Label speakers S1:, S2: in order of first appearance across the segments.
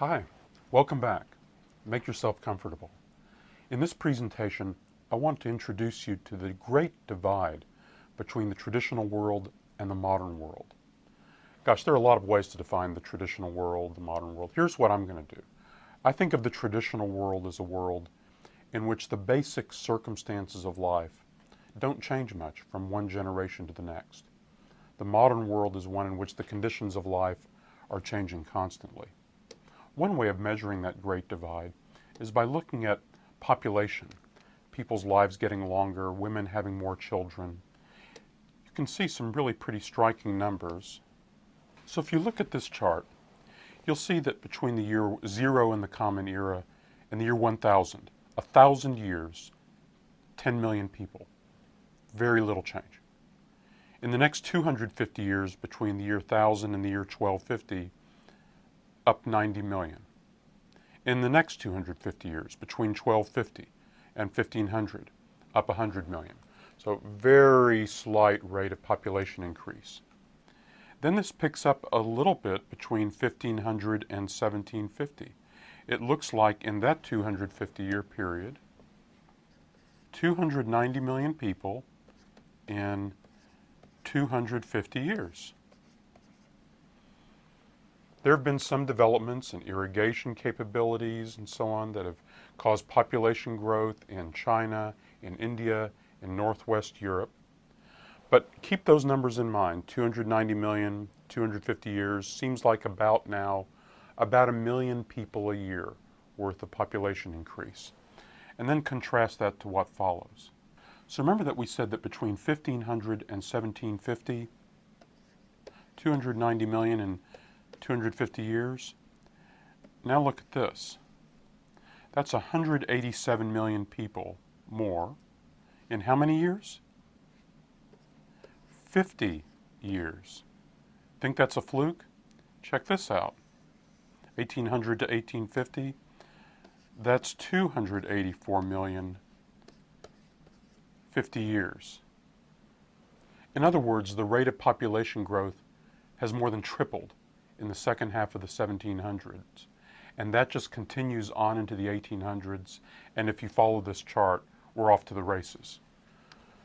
S1: Hi, welcome back. Make yourself comfortable. In this presentation, I want to introduce you to the great divide between the traditional world and the modern world. Gosh, there are a lot of ways to define the traditional world, the modern world. Here's what I'm going to do. I think of the traditional world as a world in which the basic circumstances of life don't change much from one generation to the next. The modern world is one in which the conditions of life are changing constantly. One way of measuring that great divide is by looking at population, people's lives getting longer, women having more children. You can see some really pretty striking numbers. So if you look at this chart, you'll see that between the year 0 in the Common Era and the year 1000, 1,000 years, 10 million people. Very little change. In the next 250 years, between the year 1000 and the year 1250, up 90 million. In the next 250 years, between 1250 and 1500, up 100 million. So very slight rate of population increase. Then this picks up a little bit between 1500 and 1750. It looks like in that 250-year period, 290 million people in 250 years. There have been some developments in irrigation capabilities and so on that have caused population growth in China, in India, in Northwest Europe. But keep those numbers in mind. 290 million, 250 years, seems like about now, about 1 million people a year worth of population increase. And then contrast that to what follows. So remember that we said that between 1500 and 1750, 290 million and 250 years. Now look at this. That's 187 million people more in how many years? 50 years. Think that's a fluke? Check this out. 1800 to 1850, that's 284 million, 50 years. In other words, the rate of population growth has more than tripled in the second half of the 1700s. And that just continues on into the 1800s. And if you follow this chart, we're off to the races.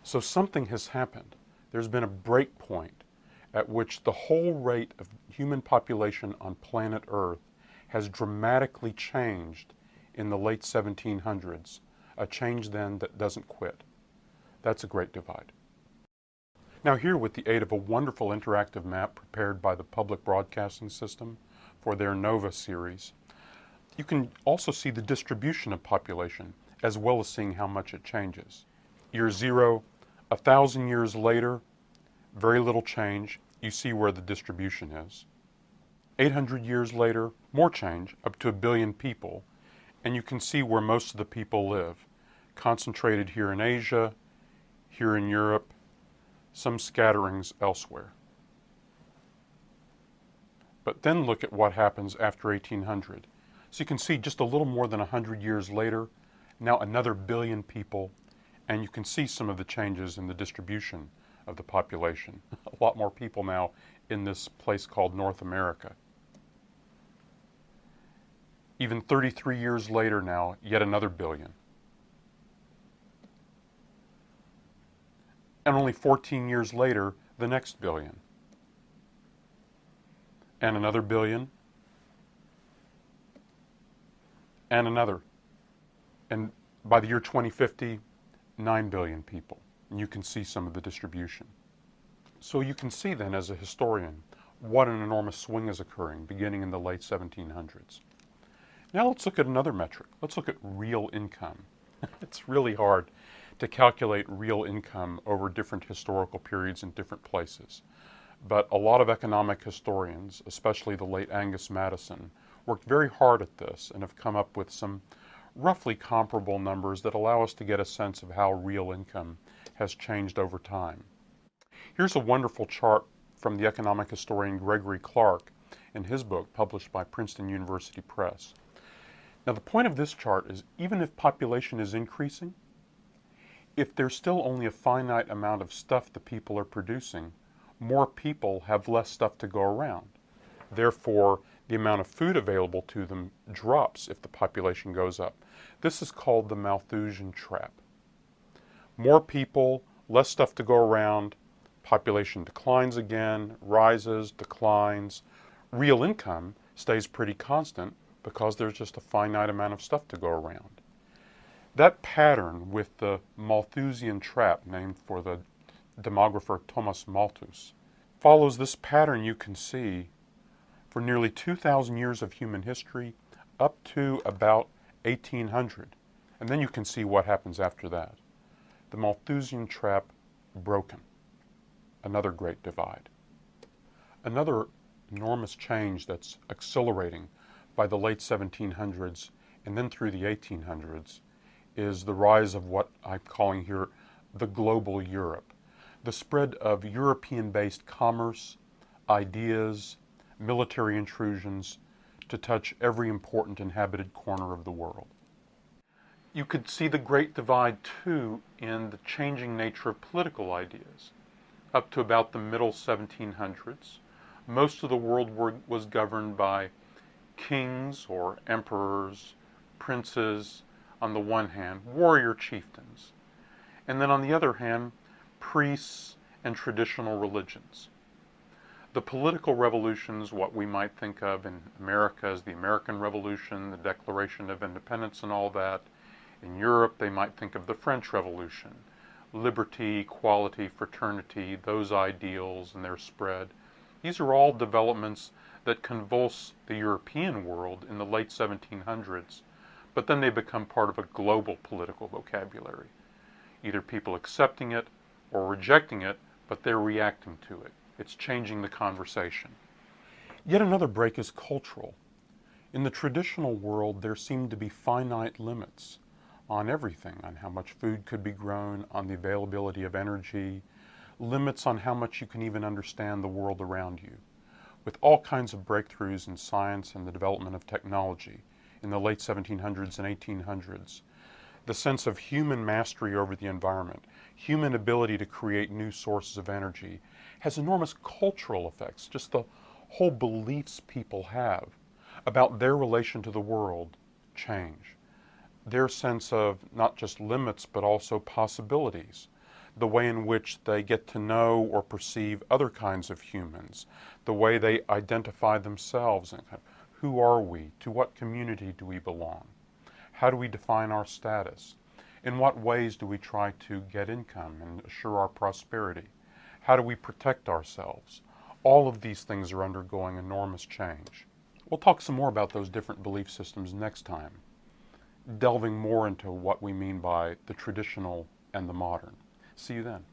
S1: So something has happened. There's been a break point at which the whole rate of human population on planet Earth has dramatically changed in the late 1700s, a change then that doesn't quit. That's a great divide. Now here, with the aid of a wonderful interactive map prepared by the Public Broadcasting System for their NOVA series, you can also see the distribution of population as well as seeing how much it changes. Year 0, 1,000 years later, very little change. You see where the distribution is. 800 years later, more change, up to 1 billion people, and you can see where most of the people live, concentrated here in Asia, here in Europe, some scatterings elsewhere. But then look at what happens after 1800. So you can see just a little more than 100 years later, now another 1 billion people, and you can see some of the changes in the distribution of the population. A lot more people now in this place called North America. Even 33 years later now, yet another 1 billion. And only 14 years later, the next 1 billion. And another 1 billion. And another. And by the year 2050, 9 billion people. And you can see some of the distribution. So you can see then, as a historian, what an enormous swing is occurring beginning in the late 1700s. Now let's look at another metric. Let's look at real income. It's really hard to calculate real income over different historical periods in different places. But a lot of economic historians, especially the late Angus Maddison, worked very hard at this and have come up with some roughly comparable numbers that allow us to get a sense of how real income has changed over time. Here's a wonderful chart from the economic historian Gregory Clark in his book published by Princeton University Press. Now the point of this chart is, even if population is increasing, if there's still only a finite amount of stuff the people are producing, more people have less stuff to go around. Therefore, the amount of food available to them drops if the population goes up. This is called the Malthusian trap. More people, less stuff to go around, population declines again, rises, declines. Real income stays pretty constant because there's just a finite amount of stuff to go around. That pattern with the Malthusian trap, named for the demographer Thomas Malthus, follows this pattern you can see for nearly 2,000 years of human history up to about 1800. And then you can see what happens after that. The Malthusian trap broken. Another great divide. Another enormous change that's accelerating by the late 1700s and then through the 1800s is the rise of what I'm calling here the global Europe. The spread of European-based commerce, ideas, military intrusions to touch every important inhabited corner of the world. You could see the Great Divide, too, in the changing nature of political ideas. Up to about the middle 1700s, most of the world was governed by kings or emperors, princes, on the one hand, warrior chieftains, and then on the other hand, priests and traditional religions. The political revolutions, what we might think of in America as the American Revolution, the Declaration of Independence and all that. In Europe, they might think of the French Revolution, liberty, equality, fraternity, those ideals and their spread. These are all developments that convulse the European world in the late 1700s, but then they become part of a global political vocabulary. Either people accepting it or rejecting it, but they're reacting to it. It's changing the conversation. Yet another break is cultural. In the traditional world, there seemed to be finite limits on everything, on how much food could be grown, on the availability of energy, limits on how much you can even understand the world around you. With all kinds of breakthroughs in science and the development of technology in the late 1700s and 1800s, the sense of human mastery over the environment, human ability to create new sources of energy, has enormous cultural effects. Just the whole beliefs people have about their relation to the world change. Their sense of not just limits but also possibilities, the way in which they get to know or perceive other kinds of humans, the way they identify themselves, and who are we, to what community do we belong, how do we define our status, in what ways do we try to get income and assure our prosperity, how do we protect ourselves. All of these things are undergoing enormous change. We'll talk some more about those different belief systems next time, delving more into what we mean by the traditional and the modern. See you then.